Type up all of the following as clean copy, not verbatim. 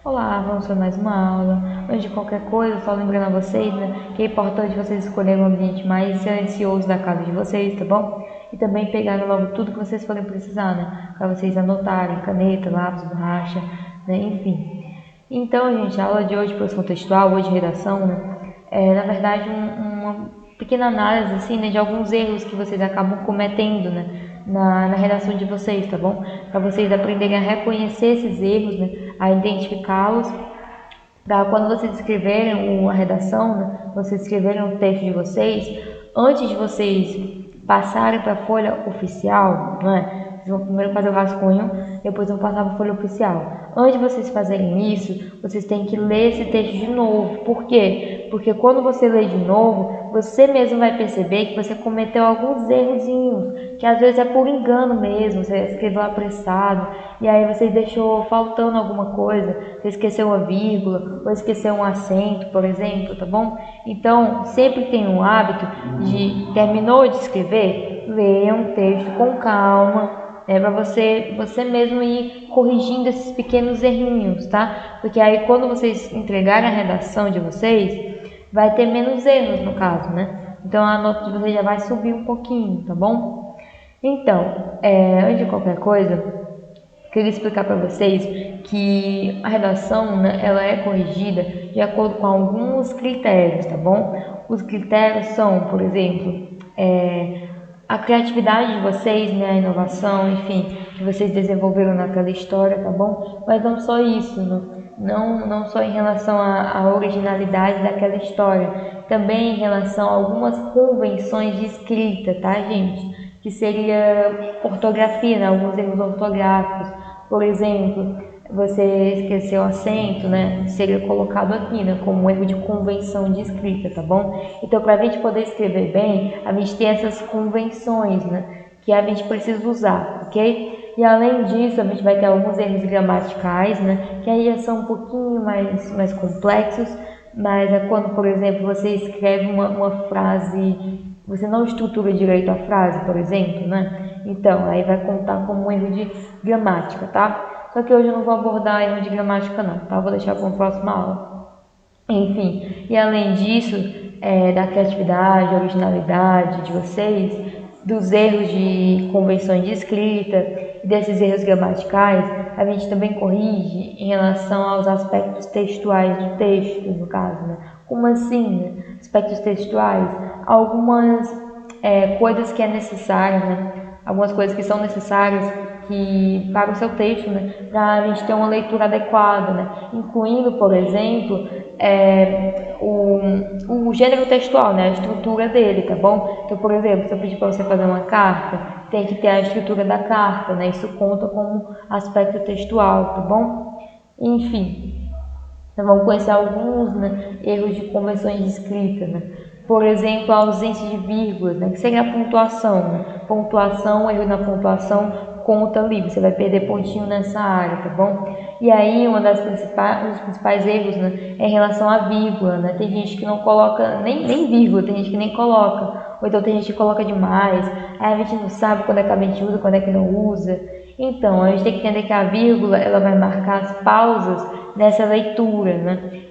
Olá, vamos para mais uma aula. Antes de qualquer coisa, só lembrando a vocês, que é importante vocês escolherem o ambiente mais silencioso da casa de vocês, tá bom? E também pegarem logo tudo que vocês forem precisar, para vocês anotarem, caneta, lápis, borracha, enfim. Então, gente, a aula de hoje, produção textual, hoje redação, é na verdade uma pequena análise, assim, de alguns erros que vocês acabam cometendo, na redação de vocês, tá bom? Para vocês aprenderem a reconhecer esses erros, a identificá-los, para quando vocês escreverem a redação, vocês escreverem o texto de vocês, antes de vocês passarem para a folha oficial, Vocês vão primeiro fazer o rascunho, depois vão passar para a folha oficial. Antes de vocês fazerem isso, vocês têm que ler esse texto de novo. Por quê? Porque quando você lê de novo, você mesmo vai perceber que você cometeu alguns errozinhos, que às vezes é por engano mesmo, você escreveu apressado, e aí você deixou faltando alguma coisa, você esqueceu uma vírgula, ou esqueceu um acento, por exemplo, tá bom? Então, sempre tem um hábito de, terminou de escrever, leia um texto com calma, para você mesmo ir corrigindo esses pequenos errinhos, tá? Porque aí quando vocês entregarem a redação de vocês, vai ter menos erros no caso, Então a nota de vocês já vai subir um pouquinho, tá bom? Então, antes de qualquer coisa, queria explicar para vocês que a redação, ela é corrigida de acordo com alguns critérios, tá bom? Os critérios são, por exemplo, a criatividade de vocês, a inovação, enfim, que vocês desenvolveram naquela história, tá bom? Mas não só isso, não só em relação à originalidade daquela história, também em relação a algumas convenções de escrita, tá, gente? Que seria ortografia, alguns erros ortográficos. Por exemplo, você esqueceu o acento, seria colocado aqui, como um erro de convenção de escrita, tá bom? Então, para a gente poder escrever bem, a gente tem essas convenções, que a gente precisa usar, ok? E além disso, a gente vai ter alguns erros gramaticais, que aí já são um pouquinho mais complexos, mas é quando, por exemplo, você escreve uma frase, você não estrutura direito a frase, por exemplo, Então, aí vai contar como um erro de gramática, tá? Só que hoje eu não vou abordar erro de gramática não, tá? Vou deixar para uma próxima aula. Enfim, e além disso, da criatividade, originalidade de vocês, dos erros de convenções de escrita e desses erros gramaticais, a gente também corrige em relação aos aspectos textuais do texto, no caso, Como assim, Aspectos textuais? Algumas coisas que é necessário, Algumas coisas que são necessárias para o seu texto, para a gente ter uma leitura adequada, Incluindo, por exemplo, o gênero textual, a estrutura dele, tá bom? Então, por exemplo, se eu pedir para você fazer uma carta, tem que ter a estrutura da carta, Isso conta como aspecto textual, tá bom? Enfim, nós vamos conhecer alguns erros de convenções de escrita, Por exemplo, a ausência de vírgulas, que seria a pontuação, Pontuação, erro na pontuação, conta ali, você vai perder pontinho nessa área, tá bom? E aí, um dos principais erros, é em relação à vírgula, Tem gente que não coloca nem vírgula, tem gente que nem coloca, ou então tem gente que coloca demais, aí a gente não sabe quando é que a gente usa, quando é que não usa. Então, a gente tem que entender que a vírgula, ela vai marcar as pausas nessa leitura,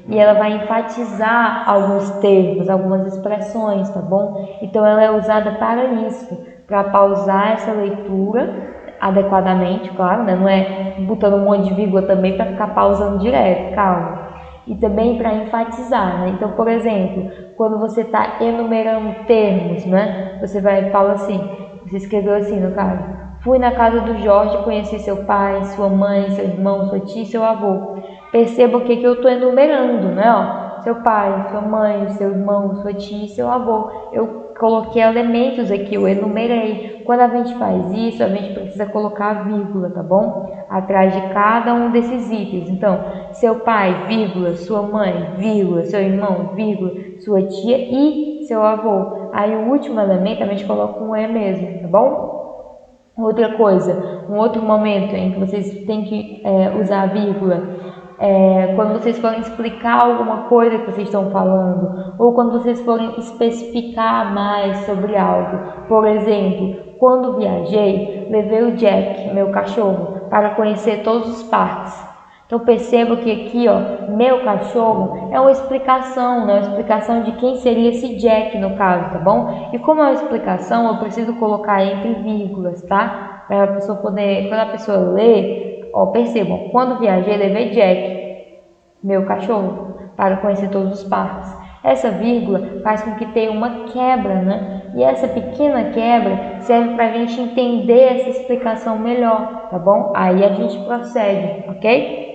E ela vai enfatizar alguns termos, algumas expressões, tá bom? Então, ela é usada para isso, para pausar essa leitura adequadamente, claro, Não é botando um monte de vírgula também para ficar pausando direto, calma. E também para enfatizar, Então, por exemplo, quando você está enumerando termos, Você fala assim, você escreveu assim no caso: fui na casa do Jorge, conheci seu pai, sua mãe, seu irmão, sua tia e seu avô. Perceba o que eu estou enumerando, Seu pai, sua mãe, seu irmão, sua tia e seu avô. Eu coloquei elementos aqui, eu enumerei. Quando a gente faz isso, a gente precisa colocar a vírgula, tá bom? Atrás de cada um desses itens. Então, seu pai, vírgula, sua mãe, vírgula, seu irmão, vírgula, sua tia e seu avô. Aí o último elemento a gente coloca um E mesmo, tá bom? Outra coisa, um outro momento em que vocês têm que usar a vírgula, quando vocês forem explicar alguma coisa que vocês estão falando, ou quando vocês forem especificar mais sobre algo. Por exemplo, quando viajei, levei o Jack, meu cachorro, para conhecer todos os parques. Então perceba que aqui, ó, meu cachorro é uma explicação, né? Uma explicação de quem seria esse Jack no caso, tá bom? E como é uma explicação, eu preciso colocar entre vírgulas, tá? Para a pessoa poder, quando a pessoa lê, ó, percebam, quando viajei levei Jack, meu cachorro, para conhecer todos os parques. Essa vírgula faz com que tenha uma quebra, né? E essa pequena quebra serve para a gente entender essa explicação melhor, tá bom? Aí a gente prossegue, ok?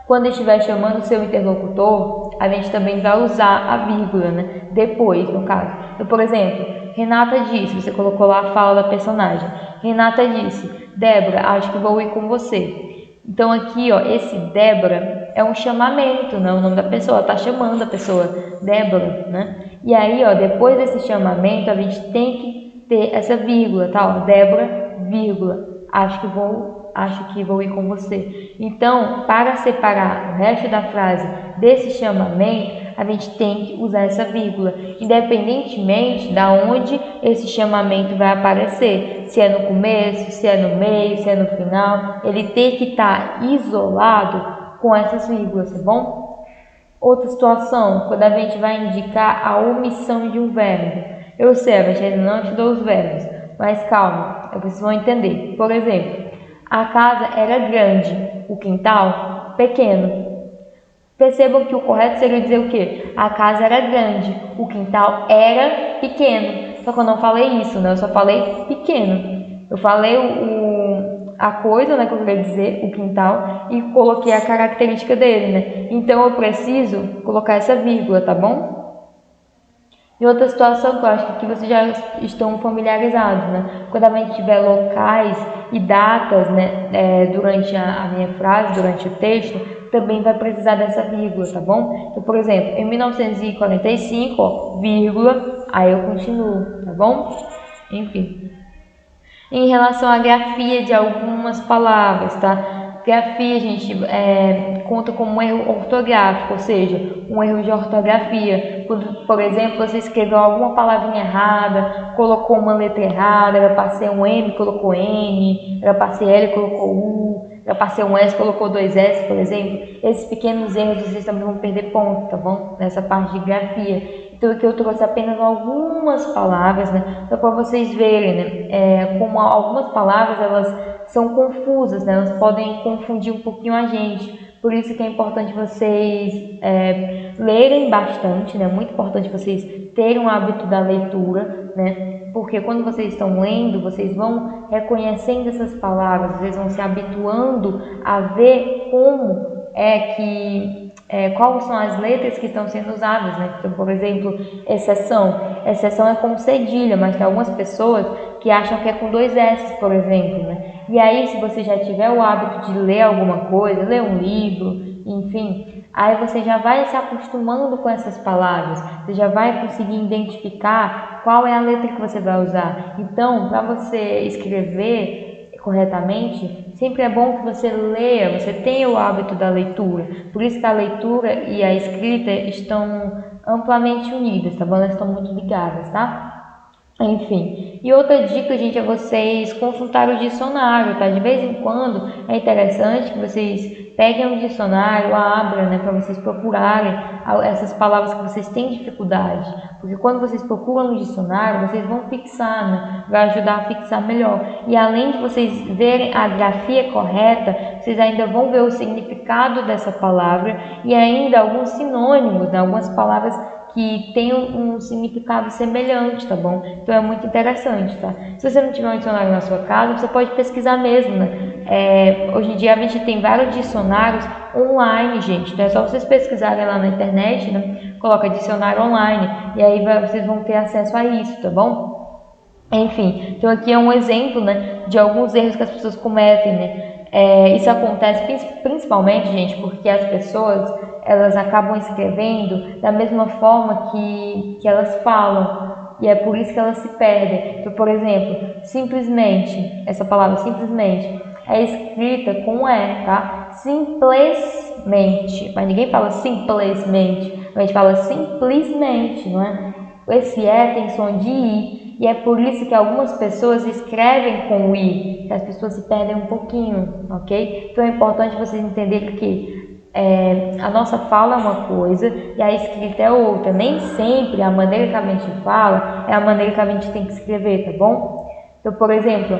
Quando estiver chamando o seu interlocutor, a gente também vai usar a vírgula, né? Depois, no caso. Então, por exemplo, Renata disse, você colocou lá a fala da personagem. Renata disse, Débora, acho que vou ir com você. Então aqui, ó, esse Débora é um chamamento, né? O nome da pessoa, ela tá chamando a pessoa, Débora, né? E aí, ó, depois desse chamamento, a gente tem que ter essa vírgula, tá? Ó, Débora, vírgula, acho que vou ir com você. Então, para separar o resto da frase desse chamamento, a gente tem que usar essa vírgula, independentemente de onde esse chamamento vai aparecer, se é no começo, se é no meio, se é no final, ele tem que estar isolado com essas vírgulas, tá bom? Outra situação, quando a gente vai indicar a omissão de um verbo. Eu sei, a gente ainda não estudou os verbos, mas calma, vocês vão entender. Por exemplo, a casa era grande, o quintal pequeno. Percebam que o correto seria dizer o quê? A casa era grande, o quintal era pequeno. Só que eu não falei isso, né? Eu só falei pequeno. Eu falei a coisa, né, que eu queria dizer, o quintal, e coloquei a característica dele, né? Então eu preciso colocar essa vírgula, tá bom? E outra situação que eu acho que aqui vocês já estão familiarizados, né? Quando a gente tiver locais e datas, né, durante a minha frase, durante o texto, também vai precisar dessa vírgula, tá bom? Então, por exemplo, em 1945, ó, vírgula, aí eu continuo, tá bom? Enfim. Em relação à grafia de algumas palavras, tá? Grafia, gente, conta como um erro ortográfico, ou seja, um erro de ortografia. Quando, por exemplo, você escreveu alguma palavrinha errada, colocou uma letra errada, era para ser um M, colocou N, era para ser L, colocou U, era para ser um S, colocou dois S, por exemplo. Esses pequenos erros vocês também vão perder ponto, tá bom? Nessa parte de grafia. Então aqui eu trouxe apenas algumas palavras, né, só para vocês verem, né, como algumas palavras elas são confusas, né, elas podem confundir um pouquinho a gente. Por isso que é importante vocês lerem bastante, né, muito importante vocês terem um hábito da leitura, né, porque quando vocês estão lendo, vocês vão reconhecendo essas palavras, vocês vão se habituando a ver como quais são as letras que estão sendo usadas, né? Então, por exemplo, exceção. Exceção é com cedilha, mas tem algumas pessoas que acham que é com dois S, por exemplo, né? E aí, se você já tiver o hábito de ler alguma coisa, ler um livro, enfim, aí você já vai se acostumando com essas palavras, você já vai conseguir identificar qual é a letra que você vai usar. Então, para você escrever corretamente, sempre é bom que você leia, você tenha o hábito da leitura. Por isso que a leitura e a escrita estão amplamente unidas, tá bom? Elas estão muito ligadas, tá? Enfim, e outra dica, gente, é vocês consultarem o dicionário, tá? De vez em quando é interessante que vocês peguem um dicionário, abram, né, para vocês procurarem essas palavras que vocês têm dificuldade. Porque quando vocês procuram no dicionário, vocês vão fixar, né? Vai ajudar a fixar melhor. E além de vocês verem a grafia correta, vocês ainda vão ver o significado dessa palavra e ainda alguns sinônimos, né? Algumas palavras que tem um significado semelhante, tá bom? Então é muito interessante, tá? Se você não tiver um dicionário na sua casa, você pode pesquisar mesmo, né? Hoje em dia a gente tem vários dicionários online, gente. Então é só vocês pesquisarem lá na internet, né? Coloca dicionário online e aí vocês vão ter acesso a isso, tá bom? Enfim, então aqui é um exemplo, né, de alguns erros que as pessoas cometem, né? Isso acontece principalmente, gente, porque as pessoas elas acabam escrevendo da mesma forma que elas falam, e é por isso que elas se perdem. Então, por exemplo, simplesmente, essa palavra simplesmente é escrita com E, tá? Simplesmente, mas ninguém fala simplesmente, a gente fala simplesmente, não é? Esse E tem som de I, E é por isso que algumas pessoas escrevem com o I, que as pessoas se perdem um pouquinho, ok? Então é importante vocês entenderem que a nossa fala é uma coisa e a escrita é outra. Nem sempre a maneira que a gente fala é a maneira que a gente tem que escrever, tá bom? Então, por exemplo,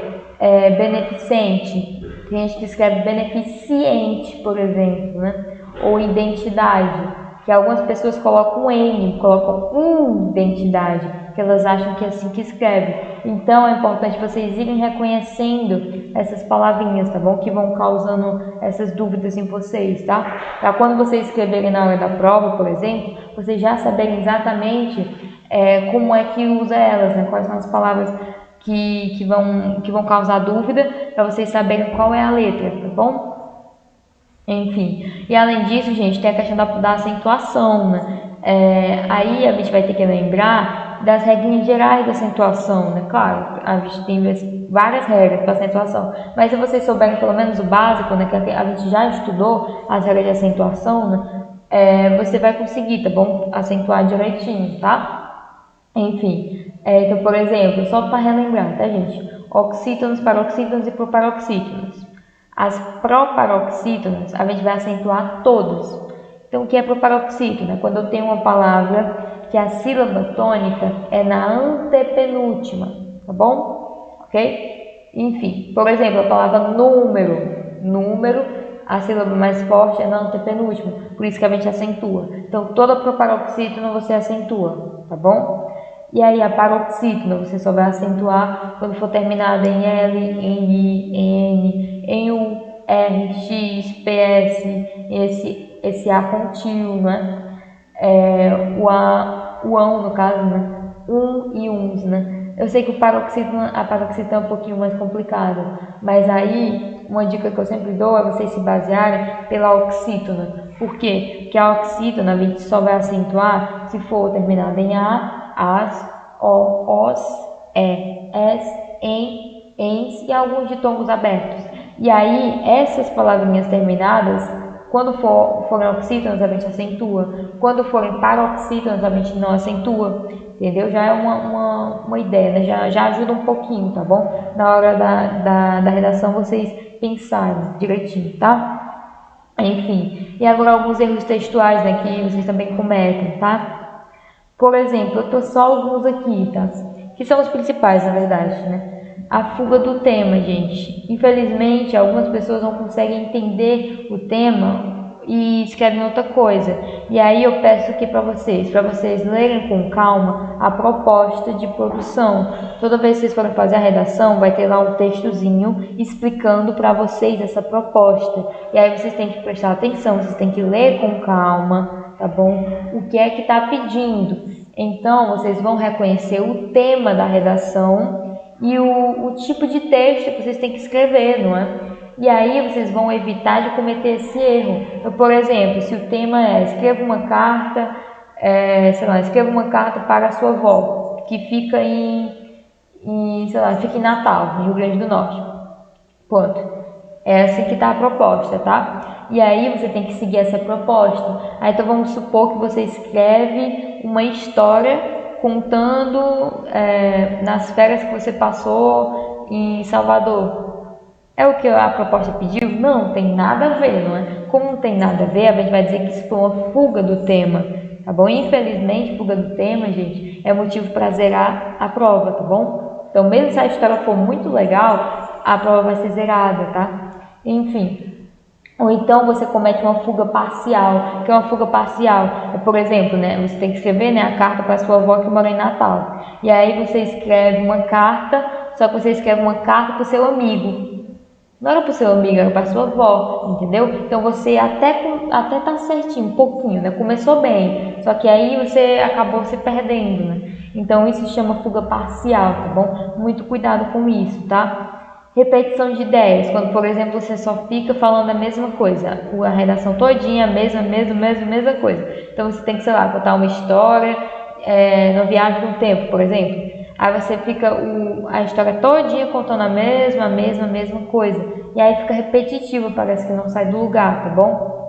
beneficente, tem gente que escreve beneficiente, por exemplo, né? Ou identidade, que algumas pessoas colocam N, colocam identidade, que elas acham que é assim que escreve. Então é importante vocês irem reconhecendo essas palavrinhas, tá bom? Que vão causando essas dúvidas em vocês, tá? Para quando vocês escreverem na hora da prova, por exemplo, vocês já saberem exatamente como é que usa elas, né? Quais são as palavras que vão causar dúvida, para vocês saberem qual é a letra, tá bom? Enfim, e além disso, gente, tem a questão da acentuação, né? Aí a gente vai ter que lembrar das regras gerais da acentuação, né? Claro, a gente tem várias regras para acentuação, mas se vocês souberem pelo menos o básico, né, que a gente já estudou as regras de acentuação, né, você vai conseguir, tá bom? Acentuar direitinho, tá? Enfim, então, por exemplo, só para relembrar, tá, gente? Oxítonos, paroxítonos e proparoxítonos. As proparoxítonas, a gente vai acentuar todos. Então, o que é proparoxítono? Quando eu tenho uma palavra que a sílaba tônica é na antepenúltima, tá bom? Ok? Enfim, por exemplo, a palavra número, a sílaba mais forte é na antepenúltima, por isso que a gente acentua. Então, toda proparoxítona você acentua, tá bom? E aí a paroxítona você só vai acentuar quando for terminada em L, em I, em N, em U, R, X, PS, esse A contínuo, né? O ão, no caso, né? E uns, né? Eu sei que a paroxítona é um pouquinho mais complicado, mas aí uma dica que eu sempre dou é vocês se basearem pela oxítona. Por quê? Porque a oxítona a gente só vai acentuar se for terminada em A, as, os, es, ens e alguns ditongos abertos. E aí, essas palavrinhas terminadas, quando forem oxítonas, a gente acentua. Quando forem paroxítonas, a gente não acentua. Entendeu? Já é uma ideia, né? Já ajuda um pouquinho, tá bom? Na hora da redação, vocês pensarem direitinho, tá? Enfim. E agora alguns erros textuais, né? Que vocês também cometem, tá? Por exemplo, eu trouxe só alguns aqui, tá? Que são os principais, na verdade, né? A fuga do tema, gente. Infelizmente, algumas pessoas não conseguem entender o tema e escrevem outra coisa. E aí eu peço aqui para vocês lerem com calma a proposta de produção. Toda vez que vocês forem fazer a redação, vai ter lá um textozinho explicando para vocês essa proposta. E aí vocês têm que prestar atenção, vocês têm que ler com calma, tá bom? O que é que está pedindo. Então, vocês vão reconhecer o tema da redação e o tipo de texto que vocês têm que escrever, não é? E aí vocês vão evitar de cometer esse erro. Então, por exemplo, se o tema é escreva uma carta, escreva uma carta para a sua avó, que fica fica em Natal, no Rio Grande do Norte. Pronto. É assim que está a proposta, tá? E aí você tem que seguir essa proposta. Aí, então vamos supor que você escreve uma história contando nas férias que você passou em Salvador. É o que a proposta pediu? Não, tem nada a ver, não é? Como não tem nada a ver, a gente vai dizer que isso foi uma fuga do tema, tá bom? Infelizmente, fuga do tema, gente, é motivo para zerar a prova, tá bom? Então, mesmo se a história for muito legal, a prova vai ser zerada, tá? Enfim. Ou então você comete uma fuga parcial. Que é uma fuga parcial? Por exemplo, né, você tem que escrever, né, a carta para sua avó que mora em Natal. E aí você escreve uma carta, só que você escreve uma carta para o seu amigo. Não era para o seu amigo, era para a sua avó, entendeu? Então você até tá certinho, um pouquinho, né? Começou bem, só que aí você acabou se perdendo, né? Então isso se chama fuga parcial, tá bom? Muito cuidado com isso, tá? Repetição de ideias, quando, por exemplo, você só fica falando a mesma coisa, a redação todinha, a mesma coisa. Então você tem que, sei lá, contar uma história, na viagem no tempo, por exemplo. Aí você fica a história todinha contando a mesma coisa. E aí fica repetitivo, parece que não sai do lugar, tá bom?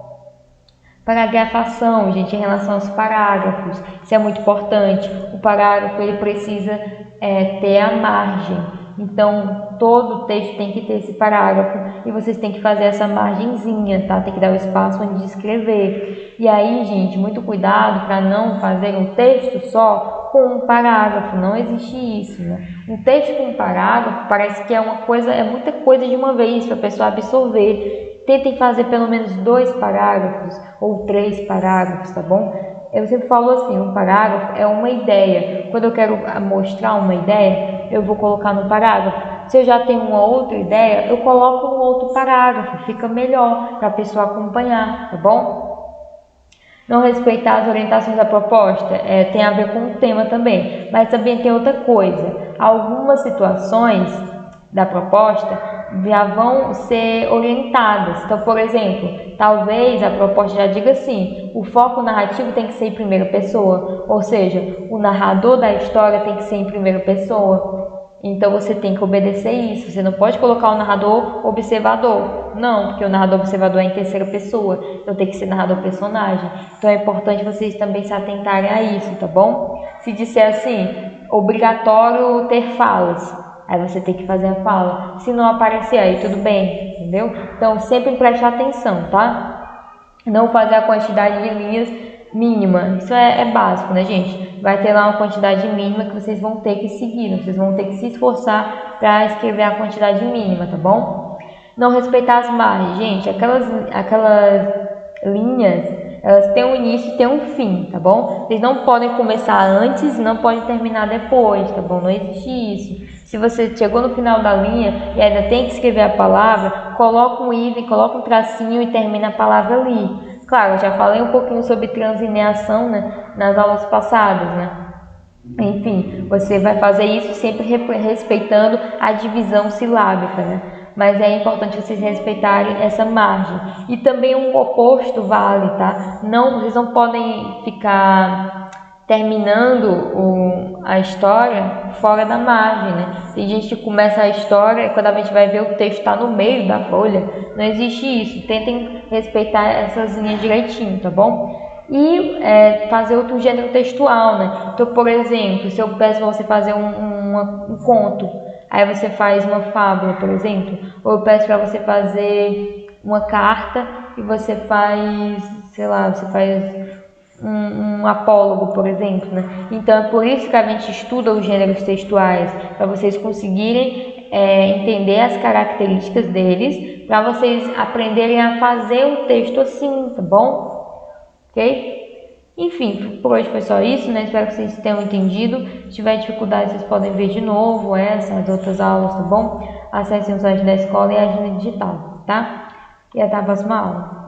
Paragrafação, gente, em relação aos parágrafos, isso é muito importante. O parágrafo ele precisa ter a margem. Então, todo o texto tem que ter esse parágrafo e vocês têm que fazer essa margenzinha, tá? Tem que dar o espaço onde escrever. E aí, gente, muito cuidado para não fazer um texto só com um parágrafo. Não existe isso, né? Um texto com um parágrafo parece que é muita coisa de uma vez para a pessoa absorver. Tentem fazer pelo menos 2 parágrafos ou 3 parágrafos, tá bom? Eu sempre falo assim, um parágrafo é uma ideia. Quando eu quero mostrar uma ideia, eu vou colocar no parágrafo. Se eu já tenho uma outra ideia, eu coloco no outro parágrafo. Fica melhor para a pessoa acompanhar, tá bom? Não respeitar as orientações da proposta tem a ver com o tema também. Mas também tem outra coisa. Algumas situações da proposta já vão ser orientadas. Então, por exemplo, talvez a proposta já diga assim, o foco narrativo tem que ser em primeira pessoa, ou seja, o narrador da história tem que ser em primeira pessoa. Então você tem que obedecer isso. Você não pode colocar o narrador observador. Não, porque o narrador observador é em terceira pessoa. Então tem que ser narrador personagem. Então é importante vocês também se atentarem a isso, tá bom? Se disser assim, obrigatório ter falas, aí você tem que fazer a fala. Se não aparecer aí, tudo bem, entendeu? Então sempre preste atenção, tá? Não fazer a quantidade de linhas mínima. Isso é básico, né, gente? Vai ter lá uma quantidade mínima que vocês vão ter que seguir. Vocês vão ter que se esforçar para escrever a quantidade mínima, tá bom? Não respeitar as margens. Gente, aquelas linhas, elas têm um início e têm um fim, tá bom? Vocês não podem começar antes e não podem terminar depois, tá bom? Não existe isso. Se você chegou no final da linha e ainda tem que escrever a palavra, coloca um item, coloca um tracinho e termina a palavra ali. Claro, eu já falei um pouquinho sobre translineação, né, nas aulas passadas, né? Enfim, você vai fazer isso sempre respeitando a divisão silábica, né? Mas é importante vocês respeitarem essa margem. E também um oposto vale, tá? Vocês não podem ficar terminando a história fora da margem, né? Tem gente que começa a história e quando a gente vai ver o texto está no meio da folha. Não existe isso. Tentem respeitar essas linhas direitinho, tá bom? E fazer outro gênero textual, né? Então, por exemplo, se eu peço para você fazer um conto, aí você faz uma fábula, por exemplo, ou eu peço para você fazer uma carta e você faz, sei lá, você faz um apólogo, por exemplo, né? Então é por isso que a gente estuda os gêneros textuais, para vocês conseguirem entender as características deles, para vocês aprenderem a fazer um texto assim, tá bom? Ok? Enfim, por hoje foi só isso, né? Espero que vocês tenham entendido. Se tiver dificuldade, vocês podem ver de novo as outras aulas, tá bom? Acessem o site da escola e a agenda digital, tá? E até a próxima aula.